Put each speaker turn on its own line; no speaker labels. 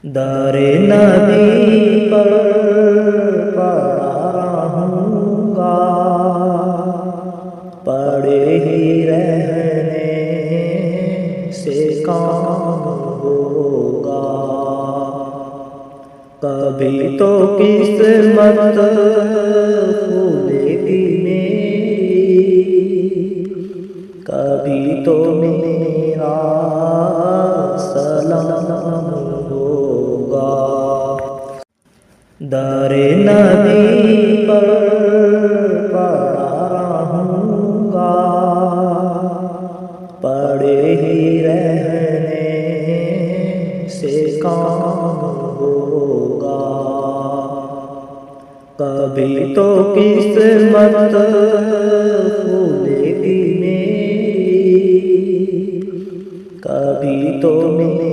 در نبی پر پڑا رہوں گا، پڑے ہی رہنے سے کام ہوگا، کبھی تو قسمت کھلے گی میری، کبھی تو میرا سلام ہوگا۔ در نبی پر پڑا رہوں گا، پڑے ہی رہنے سے کام ہوگا، کبھی تو قسمت کھلے گی میری، کبھی تو میرا